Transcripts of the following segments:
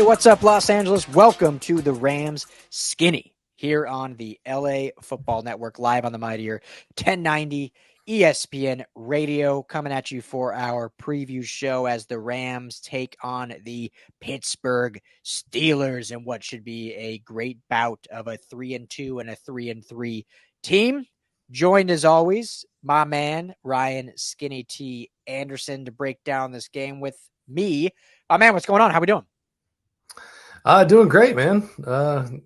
what's up, Los Angeles? Welcome to the Rams Skinny here on the LA Football Network, live on the Mightier 1090 ESPN Radio, coming at you for our preview show as the Rams take on the Pittsburgh Steelers in what should be a great bout of a 3-2 and a 3-3 team. Joined as always, my man, Ryan Skinny T. Anderson, to break down this game with me. Man, what's going on? How we doing? Doing great, man.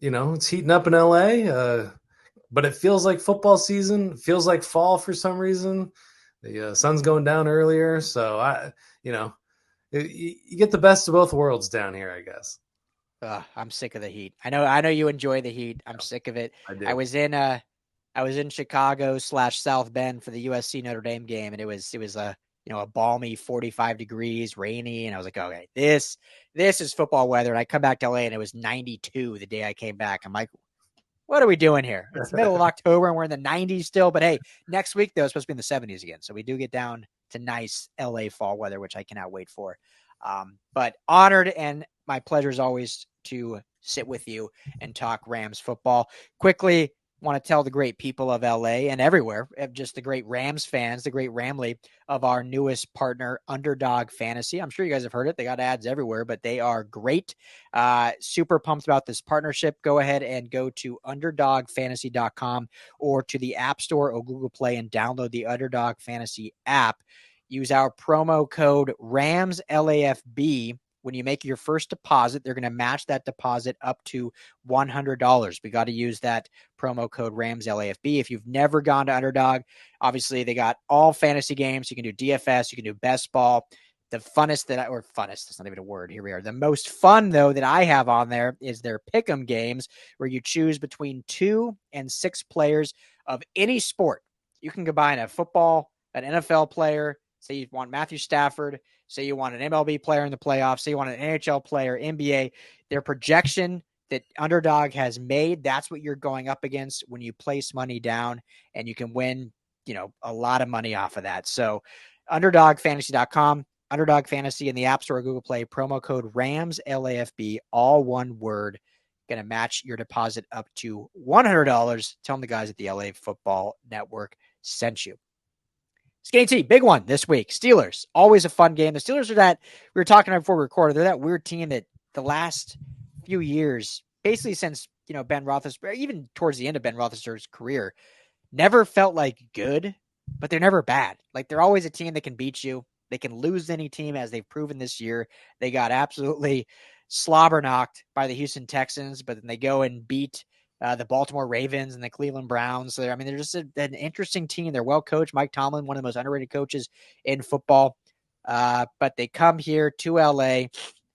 It's heating up in LA, but it feels like football season. It feels like fall for some reason. The sun's going down earlier, so you get the best of both worlds down here, I guess. I'm sick of the heat. I know you enjoy the heat. I'm sick of it. I do. I was in Chicago / South Bend for the USC Notre Dame game, and it was a balmy 45 degrees, rainy, and I was like, okay, this is football weather. And I come back to LA and it was 92 the day I came back. I'm like, what are we doing here? It's the middle of October and we're in the 90s still. But hey, next week though, it's supposed to be in the 70s again. So we do get down to nice LA fall weather, which I cannot wait for. But honored, and my pleasure as always to sit with you and talk Rams football. Quickly, want to tell the great people of LA and everywhere, just the great Rams fans, the great Ramley, of our newest partner, Underdog Fantasy. I'm sure you guys have heard it. They got ads everywhere, but they are great. Super pumped about this partnership. Go ahead and go to underdogfantasy.com or to the App Store or Google Play and download the Underdog Fantasy app. Use our promo code RAMSLAFB. When you make your first deposit, they're going to match that deposit up to $100. We got to use that promo code RAMSLAFB. If you've never gone to Underdog, obviously they got all fantasy games. You can do DFS, you can do best ball. The funnest that's not even a word. Here we are. The most fun, though, that I have on there is their pick'em games, where you choose between 2 and 6 players of any sport. You can combine a football, an NFL player. Say you want Matthew Stafford. Say you want an MLB player in the playoffs. Say you want an NHL player, NBA. Their projection that Underdog has made, that's what you're going up against when you place money down, and you can win, a lot of money off of that. So underdogfantasy.com, Underdog Fantasy in the App Store or Google Play, promo code RAMSLAFB, all one word, going to match your deposit up to $100. Tell them the guys at the LA Football Network sent you. Skinny T, big one this week. Steelers, always a fun game. The Steelers are that, we were talking about before we recorded, they're that weird team that the last few years, basically since, Ben Roethlisberger, even towards the end of Ben Roethlisberger's career, never felt like good, but they're never bad. Like, they're always a team that can beat you. They can lose any team, as they've proven this year. They got absolutely slobber knocked by the Houston Texans, but then they go and beat the Baltimore Ravens and the Cleveland Browns. So, they're just an interesting team. They're well coached. Mike Tomlin, one of the most underrated coaches in football. But they come here to LA,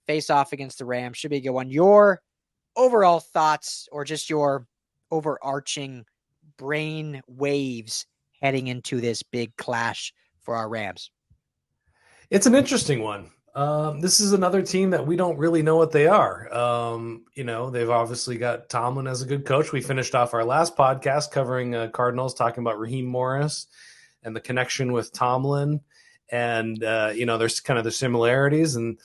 face off against the Rams. Should be a good one. Your overall thoughts, or just your overarching brain waves heading into this big clash for our Rams? It's an interesting one. This is another team that we don't really know what they are. They've obviously got Tomlin as a good coach. We finished off our last podcast covering Cardinals, talking about Raheem Morris and the connection with Tomlin, and there's kind of the similarities, and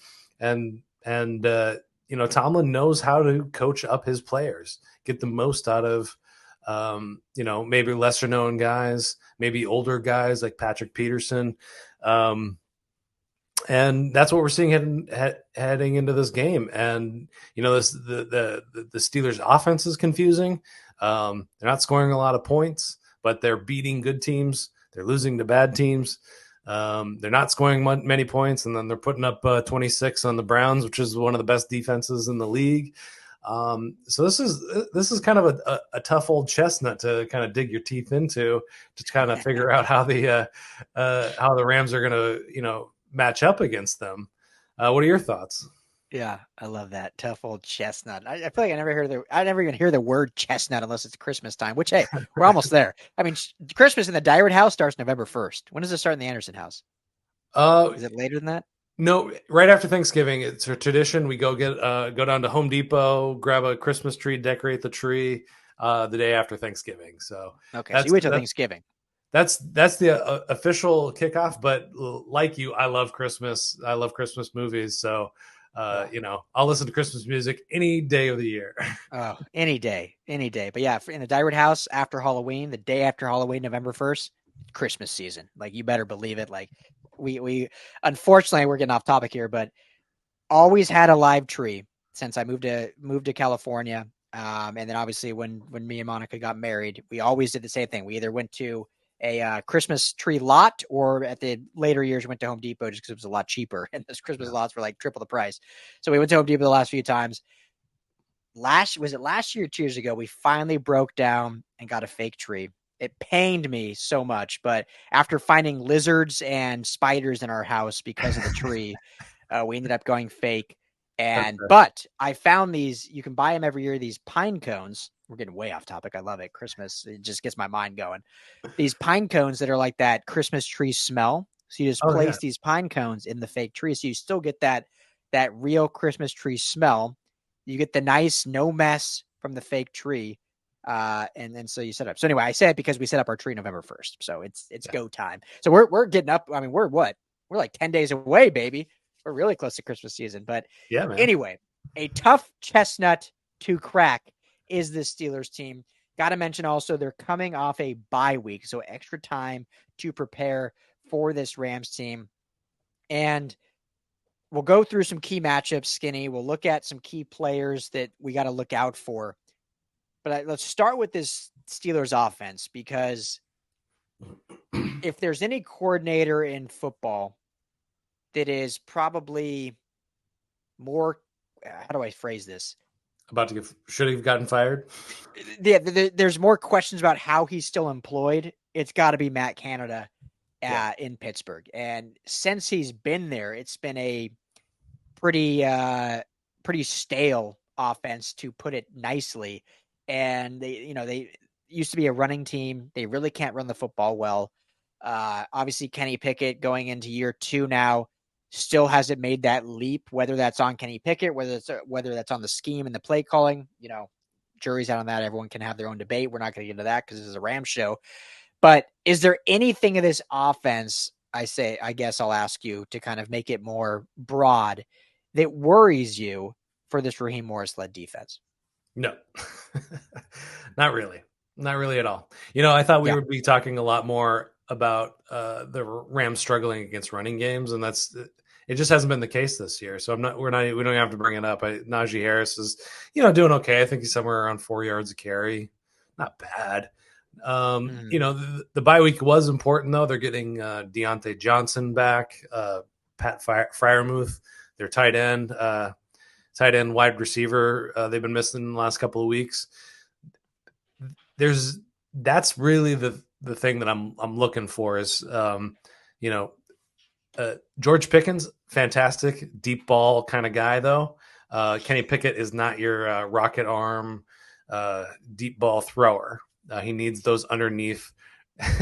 Tomlin knows how to coach up his players, get the most out of maybe lesser known guys, maybe older guys like Patrick Peterson. And that's what we're seeing heading into this game. And, the Steelers offense is confusing. They're not scoring a lot of points, but they're beating good teams. They're losing to bad teams. They're not scoring many points, and then they're putting up 26 on the Browns, which is one of the best defenses in the league. So this is kind of a tough old chestnut to kind of dig your teeth into, to kind of figure out how the Rams are going to, match up against them. What are your thoughts? Yeah, I love that. Tough old chestnut. I feel like I never even hear the word chestnut unless it's Christmas time, which, hey, we're almost there. I mean, Christmas in the Dyrud house starts November 1st. When does it start in the Anderson house? Is it later than that? No, right after Thanksgiving. It's a tradition. We go down to Home Depot, grab a Christmas tree, decorate the tree the day after Thanksgiving. So okay, so you wait till Thanksgiving. That's the official kickoff. But like you, I love Christmas. I love Christmas movies. So Oh, I'll listen to Christmas music any day of the year. oh, any day, any day. But yeah, in the Dyrud house after Halloween, the day after Halloween, November 1st, Christmas season. Like you better believe it. Like we unfortunately we're getting off topic here, but always had a live tree since I moved to California. And then obviously when me and Monica got married, we always did the same thing. We either went to a Christmas tree lot, or at the later years went to Home Depot just because it was a lot cheaper, and those Christmas lots were like triple the price. So we went to Home Depot the last few times. Last year, 2 years ago, we finally broke down and got a fake tree. It pained me so much, but after finding lizards and spiders in our house because of the tree, we ended up going fake. But I found these, you can buy them every year, these pine cones. We're getting way off topic. I love it. Christmas, it just gets my mind going. These pine cones that are like that Christmas tree smell. So you just place these pine cones in the fake tree. So you still get that real Christmas tree smell. You get the nice no mess from the fake tree. And then so you set up. So anyway, I say it because we set up our tree November 1st. So it's go time. So we're getting up. I mean, we're like 10 days away, baby. We're really close to Christmas season. But yeah, man. Anyway, a tough chestnut to crack is this Steelers team. Got to mention also they're coming off a bye week, so extra time to prepare for this Rams team. And we'll go through some key matchups, Skinny. We'll look at some key players that we got to look out for. But let's start with this Steelers offense, because if there's any coordinator in football that is probably more, how do I phrase this? Should he have gotten fired? Yeah, there's more questions about how he's still employed. It's got to be Matt Canada in Pittsburgh. And since he's been there, it's been a pretty stale offense, to put it nicely. And they used to be a running team. They really can't run the football well. Obviously, Kenny Pickett going into year 2 now still hasn't made that leap, whether that's on Kenny Pickett, whether that's on the scheme and the play calling. Jury's out on that. Everyone can have their own debate. We're not going to get into that because this is a Rams show. But is there anything of this offense, I guess I'll ask you to kind of make it more broad, that worries you for this Raheem Morris-led defense? No, not really. Not really at all. I thought we would be talking a lot more about the Rams struggling against running games, and it just hasn't been the case this year. So we don't have to bring it up. Najee Harris is, doing okay. I think he's somewhere around 4 yards a carry. Not bad. The bye week was important though. They're getting Deontay Johnson back, Pat Freiermuth, their tight end wide receiver. They've been missing the last couple of weeks. That's really the thing that I'm looking for is, George Pickens, fantastic deep ball kind of guy though. Kenny Pickett is not your rocket arm deep ball thrower. He needs those underneath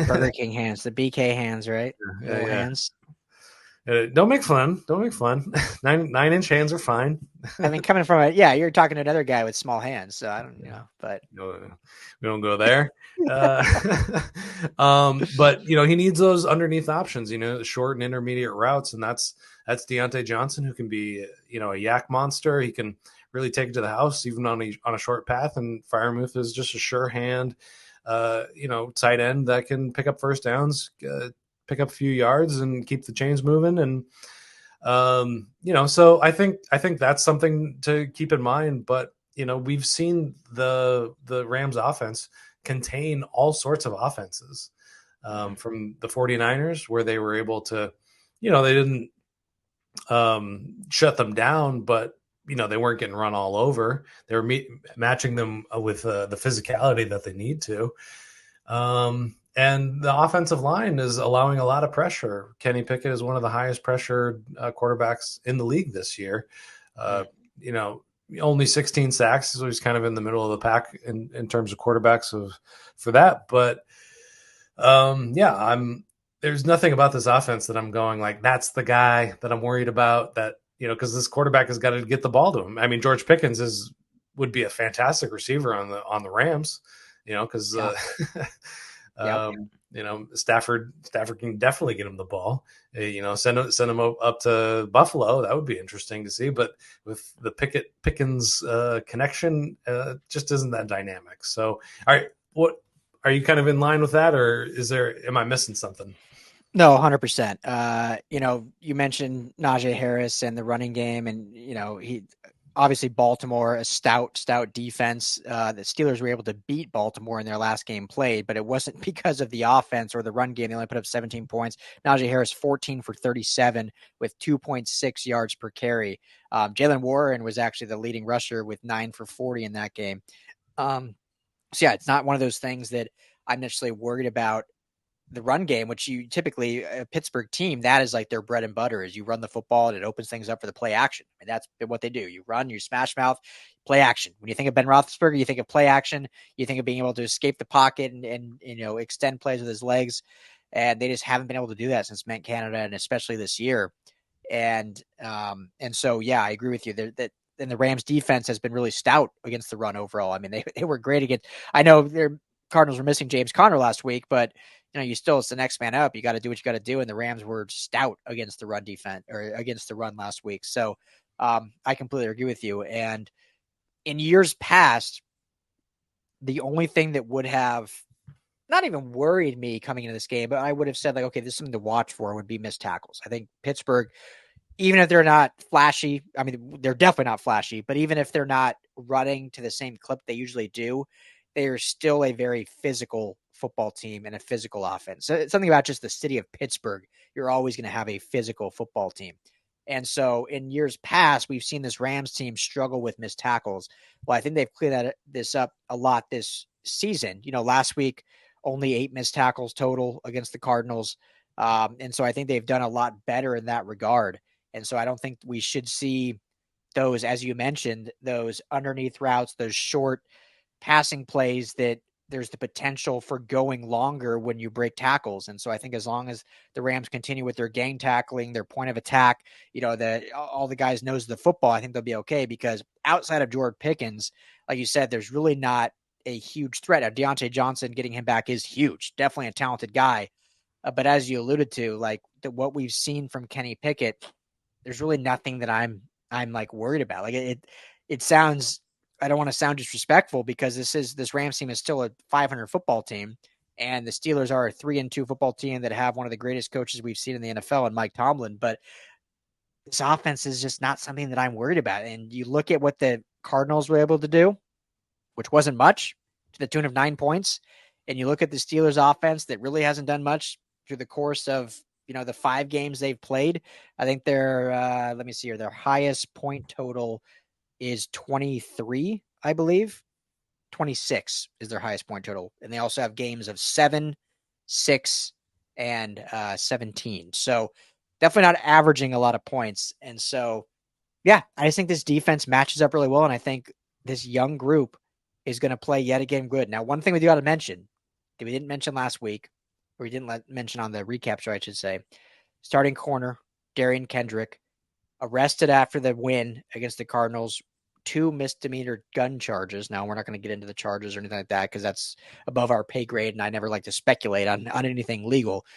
Burger King hands, the BK hands, right? Little hands. Don't make fun. 9-inch hands are fine. I mean, coming from you're talking to another guy with small hands, so I don't know, but we don't go there. But he needs those underneath options, short and intermediate routes, and that's Deontay Johnson, who can be, a yak monster. He can really take it to the house, even on a short path. And Freiermuth is just a sure hand, tight end that can pick up first downs, pick up a few yards and keep the chains moving. And, so I think that's something to keep in mind, but, we've seen the Rams offense contain all sorts of offenses, from the 49ers, where they were able to, they didn't, shut them down, but, they weren't getting run all over. They were matching them with the physicality that they need to. And the offensive line is allowing a lot of pressure. Kenny Pickett is one of the highest pressured quarterbacks in the league this year. Only 16 sacks, so he's kind of in the middle of the pack in terms of quarterbacks for that. But there's nothing about this offense that I'm going like, that's the guy that I'm worried about, that, because this quarterback has got to get the ball to him. I mean, George Pickens would be a fantastic receiver on the Rams, because Stafford can definitely get him the ball. Send him up to Buffalo. That would be interesting to see. But with the Pickens connection, just isn't that dynamic. So, all right, what are you kind of in line with that, or am I missing something? No, 100%. You mentioned Najee Harris and the running game, and he obviously Baltimore, a stout defense. The Steelers were able to beat Baltimore in their last game played, but it wasn't because of the offense or the run game. They only put up 17 points. Najee Harris 14 for 37 with 2.6 yards per carry. Jalen Warren was actually the leading rusher with 9 for 40 in that game. So yeah, it's not one of those things that I'm necessarily worried about the run game, which you typically a Pittsburgh team, that is like their bread and butter is you run the football and it opens things up for the play action. And that's what they do. You run, you smash mouth, play action. When you think of Ben Roethlisberger, you think of play action. You think of being able to escape the pocket and extend plays with his legs. And they just haven't been able to do that since Matt Canada, and especially this year. And so, yeah, I agree with you that and the Rams defense has been really stout against the run overall. I mean, they were great against, I know their Cardinals were missing James Conner last week, but you still, it's the next man up. You got to do what you got to do. And the Rams were stout against the run defense or against the run last week. So I completely agree with you. And in years past, the only thing that would have not even worried me coming into this game, but I would have said like, okay, this is something to watch for would be missed tackles. I think Pittsburgh, even if they're not flashy, I mean, they're definitely not flashy, but even if they're not running to the same clip they usually do, they are still a very physical football team and a physical offense. So it's something about just the city of Pittsburgh. You're always going to have a physical football team. And so in years past, we've seen this Rams team struggle with missed tackles. Well, I think they've cleared this up a lot this season. Last week, only 8 missed tackles total against the Cardinals. And so I think they've done a lot better in that regard. And so I don't think we should see those, as you mentioned, those underneath routes, those short passing plays that there's the potential for going longer when you break tackles. And so I think as long as the Rams continue with their gang tackling, their point of attack, all the guys knows the football, I think they'll be okay, because outside of George Pickens, like you said, there's really not a huge threat. Deontay Johnson, getting him back is huge. Definitely a talented guy. But as you alluded to, like what we've seen from Kenny Pickett, there's really nothing that I'm like worried about. Like it sounds, I don't want to sound disrespectful, because this Rams team is still a 500 football team, and the Steelers are a 3-2 football team that have one of the greatest coaches we've seen in the NFL in Mike Tomlin. But this offense is just not something that I'm worried about. And you look at what the Cardinals were able to do, which wasn't much, to the tune of 9 points. And you look at the Steelers offense that really hasn't done much through the course of, the 5 games they've played. I think their highest point total is 23, I believe. 26 is their highest point total. And they also have games of 7, 6, and 17. So definitely not averaging a lot of points. And so, yeah, I just think this defense matches up really well. And I think this young group is going to play yet again good. Now, one thing we do got to mention that we didn't mention last week, or we didn't mention on the recap show, I should say, starting corner, Derion Kendrick, arrested after the win against the Cardinals, 2 misdemeanor gun charges. Now, we're not going to get into the charges or anything like that, because that's above our pay grade, and I never like to speculate on anything legal.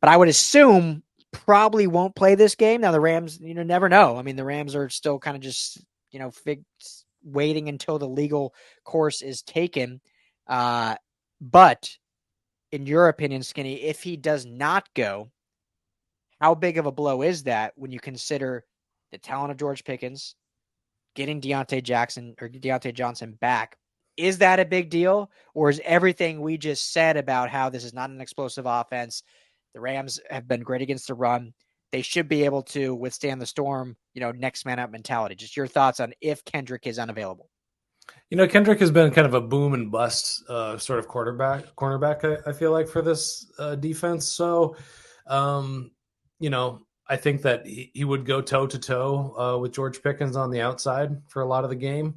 But I would assume probably won't play this game. Now, the Rams, never know. I mean, the Rams are still kind of just, waiting until the legal course is taken. But in your opinion, Skinny, if he does not go, how big of a blow is that when you consider the talent of George Pickens, getting Deontay Johnson back? Is that a big deal? Or is everything we just said about how this is not an explosive offense, the Rams have been great against the run, they should be able to withstand the storm, next man up mentality? Just your thoughts on if Kendrick is unavailable. Kendrick has been kind of a boom and bust sort of cornerback, I feel like, for this defense. So, I think that he would go toe-to-toe with George Pickens on the outside for a lot of the game.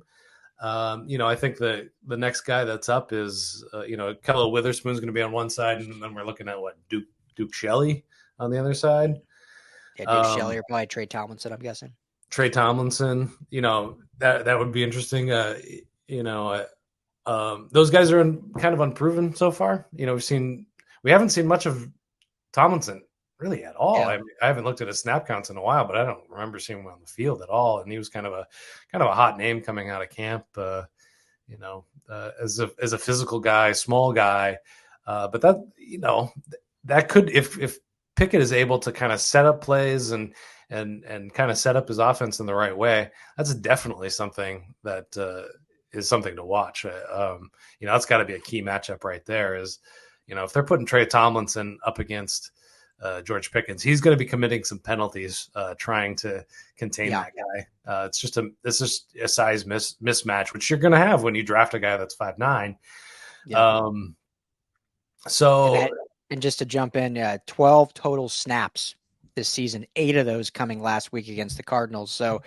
I think the next guy that's up is, Akhello Witherspoon is going to be on one side, and then we're looking at Duke Shelley on the other side. Yeah, Duke Shelley or probably Trey Tomlinson, I'm guessing. Trey Tomlinson, that would be interesting. Those guys are kind of unproven so far. We've seen we haven't seen much of Tomlinson really at all. Yeah. I haven't looked at his snap counts in a while, but I don't remember seeing him on the field at all. And he was kind of a hot name coming out of camp, as a physical guy, small guy. But that, that could, if Pickett is able to kind of set up plays and kind of set up his offense in the right way, that's definitely something that is something to watch. That's got to be a key matchup right there. Is if they're putting Trey Tomlinson up against George Pickens, he's going to be committing some penalties trying to contain that guy. It's just a size mismatch, which you're going to have when you draft a guy that's 5'9". Yeah. So, and just to jump in, 12 total snaps this season, 8 of those coming last week against the Cardinals. So,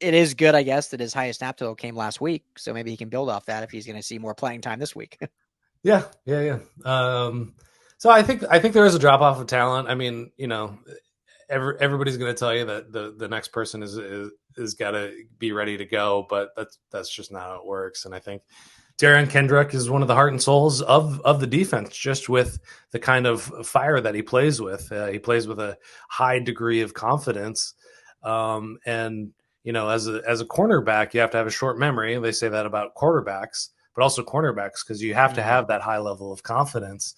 it is good, I guess, that his highest snap total came last week. So maybe he can build off that if he's going to see more playing time this week. Yeah. So I think there is a drop off of talent. I mean, everybody's going to tell you that the next person is got to be ready to go, but that's just not how it works. And I think Derion Kendrick is one of the heart and souls of the defense, just with the kind of fire that he plays with. He plays with a high degree of confidence, and as a cornerback, you have to have a short memory. They say that about quarterbacks, but also cornerbacks, because you have to have that high level of confidence.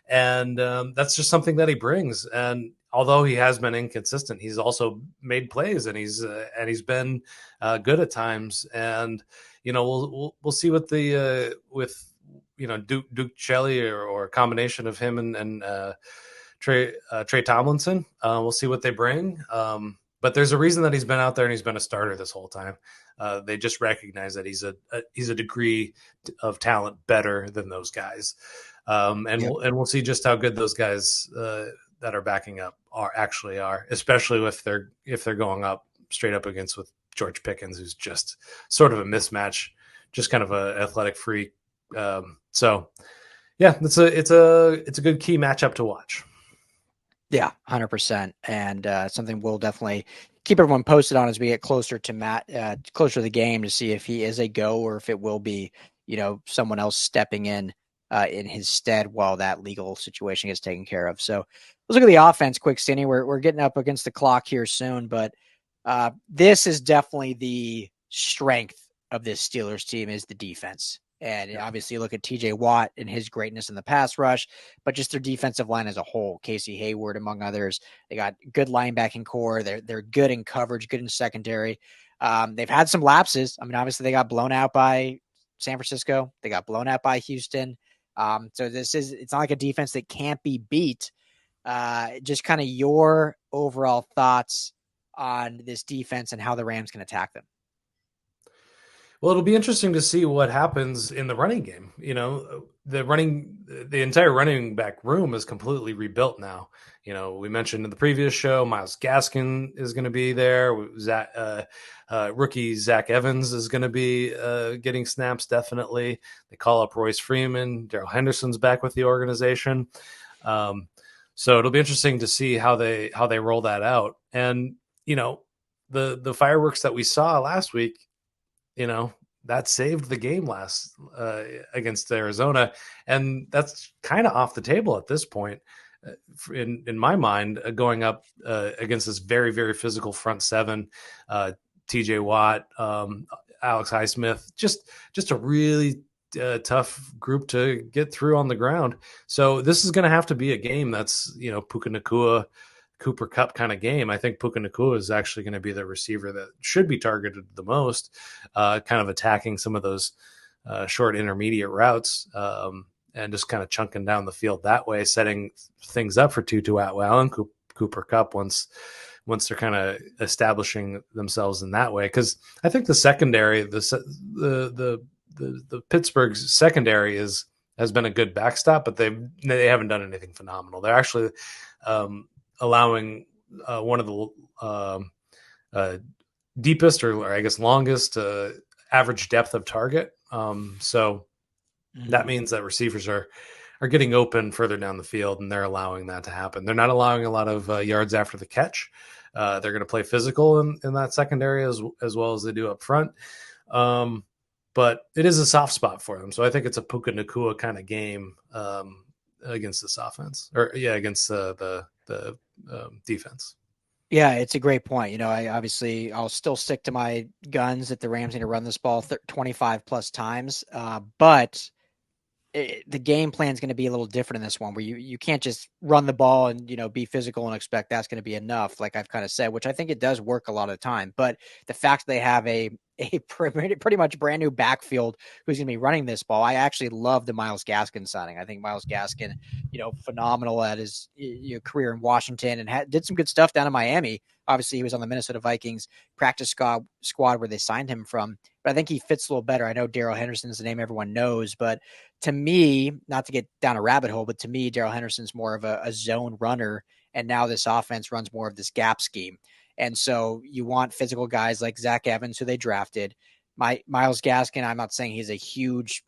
And that's just something that he brings. And although he has been inconsistent, he's also made plays, and he's been good at times. And we'll see what Duke Shelley or a combination of him and Trey Tomlinson. We'll see what they bring. But there's a reason that he's been out there and he's been a starter this whole time. They just recognize that he's a degree of talent better than those guys. We'll see just how good those guys that are backing up are, especially if they're going up straight up against with George Pickens, who's just sort of a mismatch, just kind of an athletic freak. So yeah, it's a good key matchup to watch. Yeah, 100%. And something we'll definitely keep everyone posted on as we get closer to closer to the game, to see if he is a go or if it will be, someone else stepping in his stead while that legal situation gets taken care of. So let's look at the offense quick, Stinny. We're getting up against the clock here soon, but this is definitely the strength of this Steelers team, is the defense. And obviously you look at TJ Watt and his greatness in the pass rush, but just their defensive line as a whole, Casey Hayward, among others. They got good linebacking core. They're good in coverage, good in secondary. They've had some lapses. I mean, obviously they got blown out by San Francisco. They got blown out by Houston. So it's not like a defense that can't be beat. Just kind of your overall thoughts on this defense and how the Rams can attack them. Well, it'll be interesting to see what happens in the running game. The entire running back room is completely rebuilt now. We mentioned in the previous show, Myles Gaskin is going to be there. Rookie Zach Evans is going to be getting snaps, definitely. They call up Royce Freeman. Darrell Henderson's back with the organization. So it'll be interesting to see how they roll that out. And, the fireworks that we saw last week, that saved the game last against Arizona. And that's kind of off the table at this point, in my mind, going up against this very, very physical front seven, TJ Watt, Alex Highsmith, just a really tough group to get through on the ground. So this is going to have to be a game that's, Puka Nacua, Cooper Kupp kind of game. I think Puka Nacua is actually going to be the receiver that should be targeted the most, kind of attacking some of those short intermediate routes, and just kind of chunking down the field that way, setting things up for Tutu Atwell and Cooper Kupp once they're kind of establishing themselves in that way. Because I think the secondary, the Pittsburgh secondary has been a good backstop, but they haven't done anything phenomenal. They're actually allowing one of the deepest or I guess longest average depth of target. So that means that receivers are getting open further down the field, and they're allowing that to happen. They're not allowing a lot of yards after the catch. They're going to play physical in that secondary as well as they do up front. But but it is a soft spot for them. So I think it's a Puka Nacua kind of game against this offense, or against the defense. Yeah, it's a great point. I'll still stick to my guns that the Rams need to run this ball 25 plus times. But the game plan is going to be a little different in this one, where you can't just run the ball and be physical and expect that's going to be enough, like I've kind of said, which I think it does work a lot of the time. But the fact they have a pretty much brand new backfield who's going to be running this ball, I actually love the Myles Gaskin signing. I think Myles Gaskin, phenomenal at his career in Washington, and did some good stuff down in Miami. Obviously, he was on the Minnesota Vikings practice squad where they signed him from. But I think he fits a little better. I know Darrell Henderson's the name everyone knows, but to me, not to get down a rabbit hole, but to me, Darrell Henderson's more of a zone runner, and now this offense runs more of this gap scheme. And so you want physical guys like Zach Evans, who they drafted. Myles Gaskin, I'm not saying he's a huge,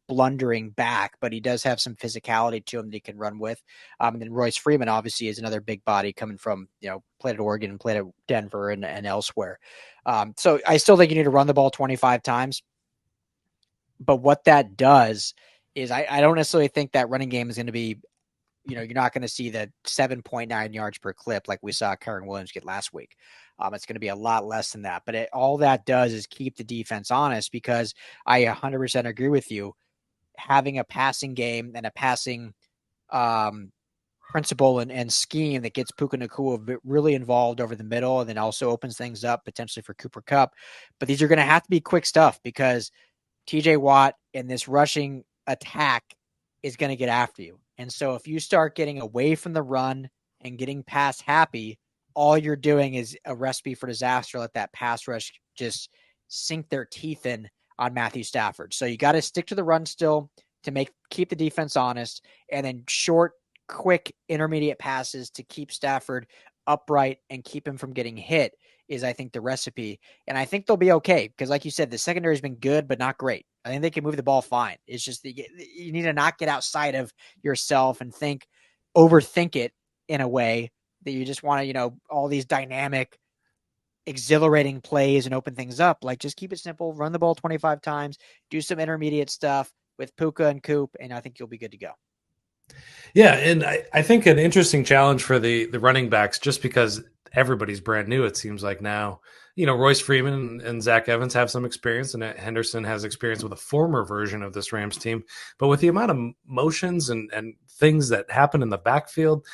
blundering back, but he does have some physicality to him that he can run with. And then Royce Freeman obviously is another big body coming from, played at Oregon and played at Denver and elsewhere. So I still think you need to run the ball 25 times. But what that does is I don't necessarily think that running game is going to be, you're not going to see the 7.9 yards per clip like we saw Kyren Williams get last week. It's going to be a lot less than that. But all that does is keep the defense honest, because I 100% agree with you. Having a passing game and a passing principle and scheme that gets Puka Nacua really involved over the middle, and then also opens things up potentially for Cooper Kupp. But these are going to have to be quick stuff, because TJ Watt and this rushing attack is going to get after you. And so if you start getting away from the run and getting pass happy, all you're doing is a recipe for disaster. Let that pass rush just sink their teeth in on Matthew Stafford. So you got to stick to the run still to keep the defense honest, and then short, quick, intermediate passes to keep Stafford upright and keep him from getting hit is, I think, the recipe. And I think they'll be okay, because like you said, the secondary has been good, but not great. I think they can move the ball fine. It's just you need to not get outside of yourself and overthink it in a way that you just want to, all these dynamic, exhilarating plays and open things up. Like, just keep it simple, run the ball 25 times, do some intermediate stuff with Puka and Coop, and I think you'll be good to go. Yeah, and I think an interesting challenge for the running backs, just because everybody's brand new, it seems like now. Royce Freeman and Zach Evans have some experience, and Henderson has experience with a former version of this Rams team. But with the amount of motions and things that happen in the backfield,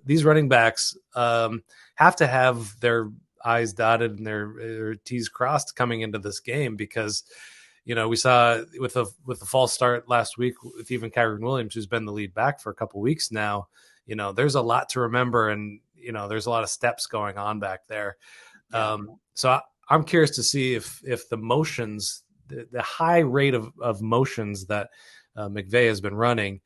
these running backs have to have their I's dotted and their T's crossed coming into this game, because we saw with the false start last week with even Kyren Williams, who's been the lead back for a couple of weeks now. There's a lot to remember, and there's a lot of steps going on back there. So I'm curious to see if the motions, the high rate of motions that McVay has been running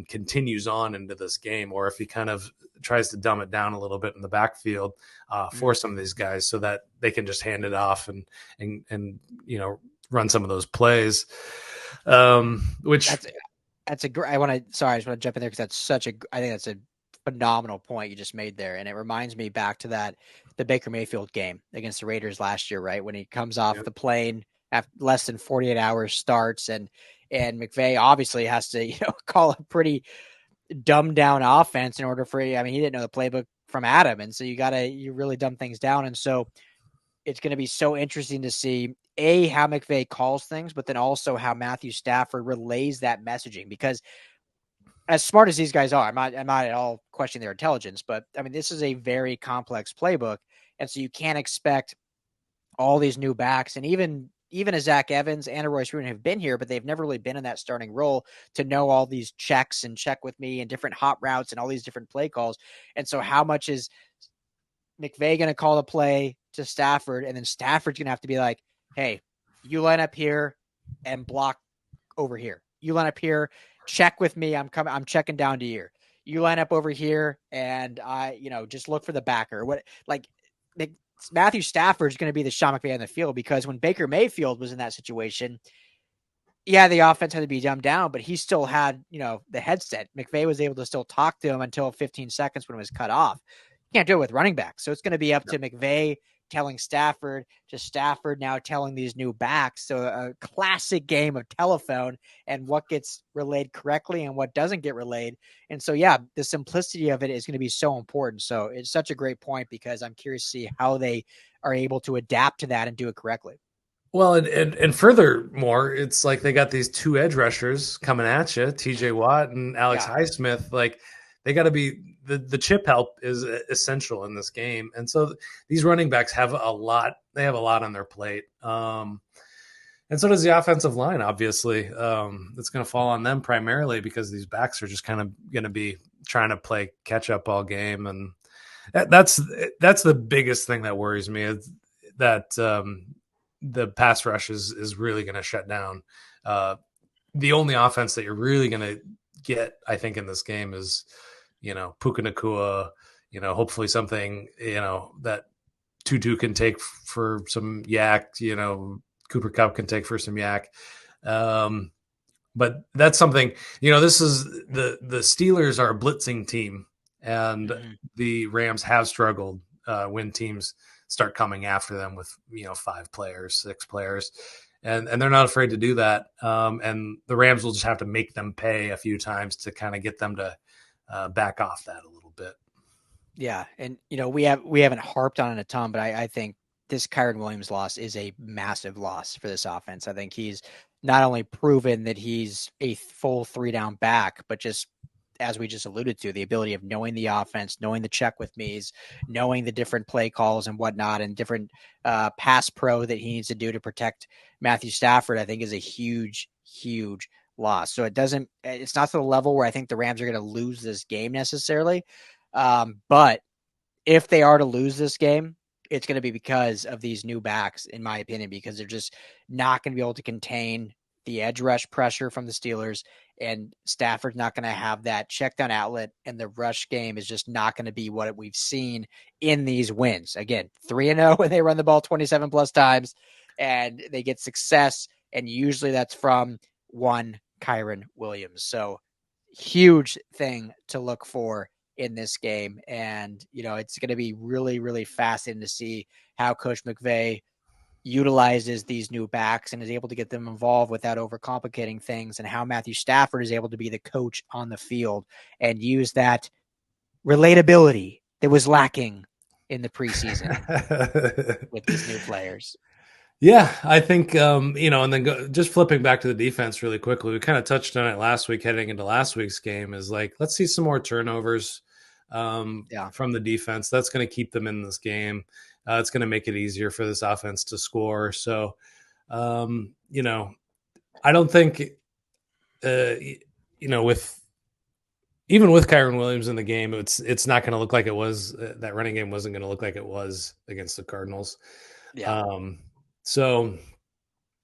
continues on into this game, or if he kind of tries to dumb it down a little bit in the backfield for some of these guys, so that they can just hand it off and run some of those plays. Which that's a great. I just want to jump in there, because I think that's a phenomenal point you just made there. And it reminds me back to the Baker Mayfield game against the Raiders last year, right? When he comes off the plane after less than 48 hours starts, and McVay obviously has to, call a pretty dumbed down offense in order for, he didn't know the playbook from Adam. And so you really dumb things down. And so it's going to be so interesting to see how McVay calls things, but then also how Matthew Stafford relays that messaging, because as smart as these guys are, I'm not at all questioning their intelligence, but this is a very complex playbook. And so you can't expect all these new backs, and even a Zach Evans and a Royce Freeman have been here, but they've never really been in that starting role to know all these checks and check with me and different hot routes and all these different play calls. And so how much is McVay going to call the play to Stafford, and then Stafford's going to have to be like, hey, you line up here and block over here. You line up here, check with me. I'm checking down to here. You line up over here, and just look for the backer. Matthew Stafford's going to be the Sean McVay on the field, because when Baker Mayfield was in that situation, the offense had to be dumbed down, but he still had, the headset. McVay was able to still talk to him until 15 seconds when it was cut off. You can't do it with running backs. So it's going to be up to McVay telling Stafford to Stafford now telling these new backs. So a classic game of telephone and what gets relayed correctly and what doesn't get relayed. And so, yeah, the simplicity of it is going to be so important. So it's such a great point because I'm curious to see how they are able to adapt to that and do it correctly. Well, and furthermore, it's like they got these two edge rushers coming at you, TJ Watt and Alex Yeah. Highsmith. Like they got to be the chip help is essential in this game, and so these running backs have a lot. They have a lot on their plate, and so does the offensive line. Obviously, it's going to fall on them primarily because these backs are just kind of going to be trying to play catch up all game, and that's the biggest thing that worries me is that. The pass rush is really going to shut down. The only offense that you're really going to get, I think, in this game is, Puka Nacua, hopefully something, that Tutu can take for some yak, Cooper Kupp can take for some yak. But that's something, this is the Steelers are a blitzing team, and the Rams have struggled when teams start coming after them with 5 players, 6 players, and they're not afraid to do that. And the Rams will just have to make them pay a few times to kind of get them to back off that a little bit. Yeah, and we haven't harped on it a ton, but I think this Kyren Williams loss is a massive loss for this offense. I think he's not only proven that he's a full 3-down back, but just as we just alluded to, the ability of knowing the offense, knowing the check with me's, knowing the different play calls and whatnot, and different pass pro that he needs to do to protect Matthew Stafford, I think is a huge, huge loss. So it's not to the level where I think the Rams are going to lose this game necessarily. But if they are to lose this game, it's going to be because of these new backs, in my opinion, because they're just not going to be able to contain the edge rush pressure from the Steelers, and Stafford's not going to have that check down outlet, and the rush game is just not going to be what we've seen in these wins. Again, 3-0 when they run the ball 27 plus times and they get success. And usually that's from one Kyren Williams. So huge thing to look for in this game. And, it's going to be really, really fascinating to see how Coach McVay utilizes these new backs and is able to get them involved without overcomplicating things, and how Matthew Stafford is able to be the coach on the field and use that relatability that was lacking in the preseason with these new players. Yeah, I think, and then just flipping back to the defense really quickly, we kind of touched on it last week heading into last week's game, is like, let's see some more turnovers from the defense. That's going to keep them in this game. It's going to make it easier for this offense to score. So, I don't think, with Kyren Williams in the game, it's not going to look like it was. That running game wasn't going to look like it was against the Cardinals. Yeah. So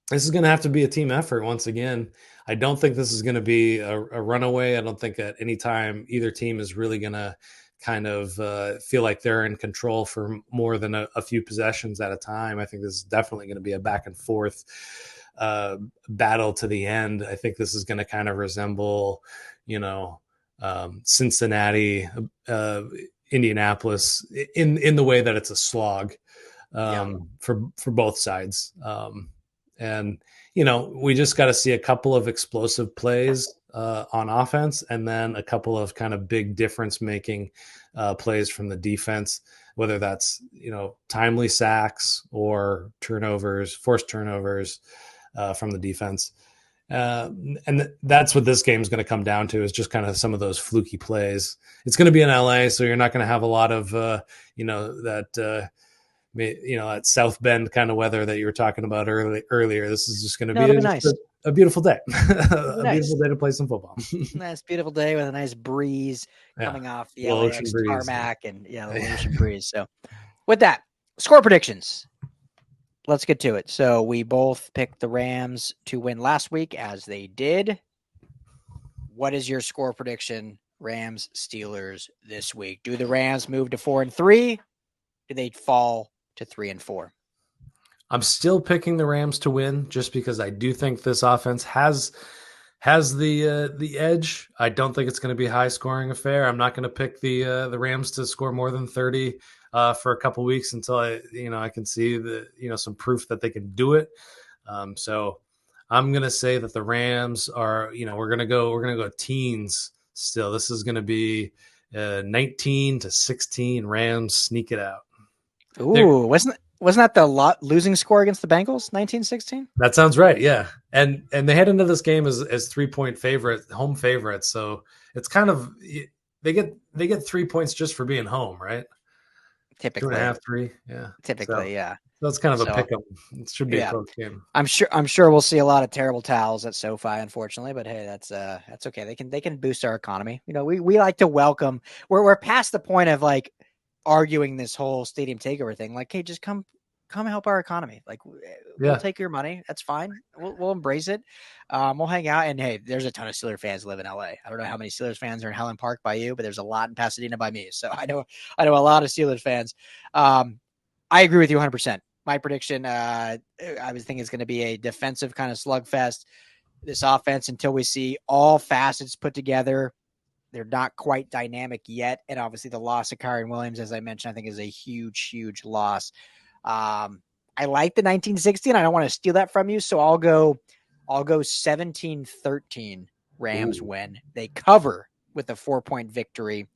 this is going to have to be a team effort once again. I don't think this is going to be a runaway. I don't think at any time either team is really going to kind of feel like they're in control for more than a few possessions at a time. I think this is definitely going to be a back and forth battle to the end. I think this is going to kind of resemble, Cincinnati, Indianapolis in the way that it's a slog for both sides. And, we just got to see a couple of explosive plays on offense, and then a couple of kind of big difference making plays from the defense, whether that's, timely sacks or turnovers, forced turnovers from the defense. And that's what this game is going to come down to, is just kind of some of those fluky plays. It's going to be in LA, so you're not going to have a lot of, that South Bend kind of weather that you were talking about earlier. This is just going to be nice. a beautiful day, Nice. beautiful day to play some football. Nice, beautiful day with a nice breeze coming off the LAX tarmac, and the ocean breeze. So with that, score predictions. Let's get to it. So we both picked the Rams to win last week, as they did. What is your score prediction, Rams Steelers, this week? Do the Rams move to 4-3? Do they fall to 3-4? I'm still picking the Rams to win, just because I do think this offense has the edge. I don't think it's going to be a high scoring affair. I'm not going to pick the Rams to score more than 30. for a couple weeks until I can see some proof that they can do it. So I'm going to say that the Rams are, we're going to go teens still. This is going to be 19-16 Rams sneak it out. Ooh, wasn't that the losing score against the Bengals, 19-16? That sounds right. Yeah. And they head into this game as 3-point home favorites. So it's kind of, they get 3 points just for being home, right? Typically 2.5, 3. Yeah. Typically, yeah. So it's kind of a pick 'em. It should be a close game. I'm sure we'll see a lot of terrible towels at SoFi, unfortunately, but hey, that's okay. They can boost our economy. We like to welcome. We're past the point of like arguing this whole stadium takeover thing. Like, hey, just come help our economy. Like, we'll take your money. That's fine. We'll embrace it. We'll hang out. And hey, there's a ton of Steelers fans live in LA. I don't know how many Steelers fans are in Highland Park by you, but there's a lot in Pasadena by me. So I know a lot of Steelers fans. I agree with you 100%. My prediction, I was thinking it's going to be a defensive kind of slugfest. This offense, until we see all facets put together, they're not quite dynamic yet. And obviously the loss of Kyren Williams, as I mentioned, I think is a huge, huge loss. I like the 1960, and I don't want to steal that from you. So I'll go 17-13 Rams win. They cover with a 4-point victory.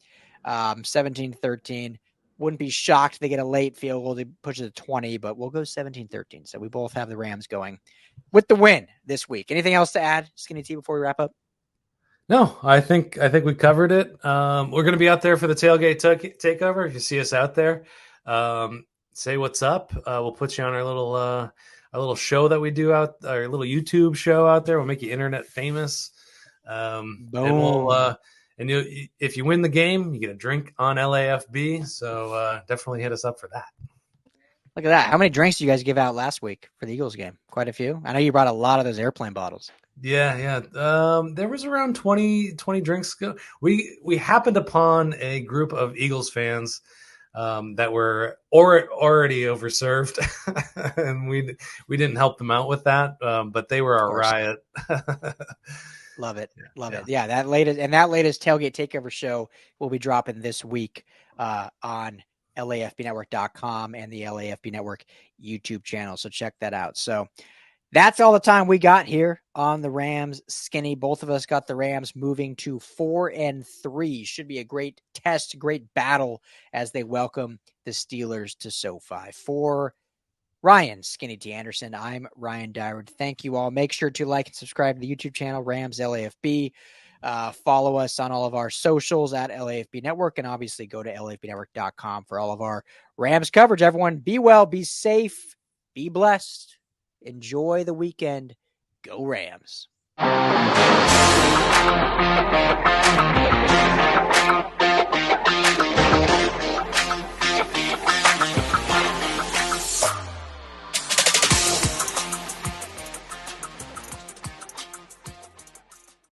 17-13. Wouldn't be shocked if they get a late field goal to push it to 20, but we'll go 17-13. So we both have the Rams going with the win this week. Anything else to add, Skinny T, before we wrap up? No, I think we covered it. We're going to be out there for the tailgate takeover. If you see us out there, say what's up. We'll put you on our little show that we do our little YouTube show out there. We'll make you internet famous. And we'll and if you win the game, you get a drink on LAFB. So definitely hit us up for that. Look at that. How many drinks did you guys give out last week for the Eagles game? Quite a few. I know you brought a lot of those airplane bottles. Yeah. There was around 20 drinks. We happened upon a group of Eagles fans that were already overserved, and we didn't help them out with that. But they were a riot. Love it. Love it. Yeah, that latest tailgate takeover show will be dropping this week on LAFBnetwork.com and the LAFB Network YouTube channel. So check that out. So that's all the time we got here on the Rams. Skinny, both of us got the Rams moving to 4-3. Should be a great test, great battle as they welcome the Steelers to SoFi. For Ryan Skinny T. Anderson, I'm Ryan Dyward. Thank you all. Make sure to like and subscribe to the YouTube channel, Rams LAFB. Follow us on all of our socials at LAFB Network, and obviously go to LAFBnetwork.com for all of our Rams coverage. Everyone, be well, be safe, be blessed. Enjoy the weekend. Go Rams.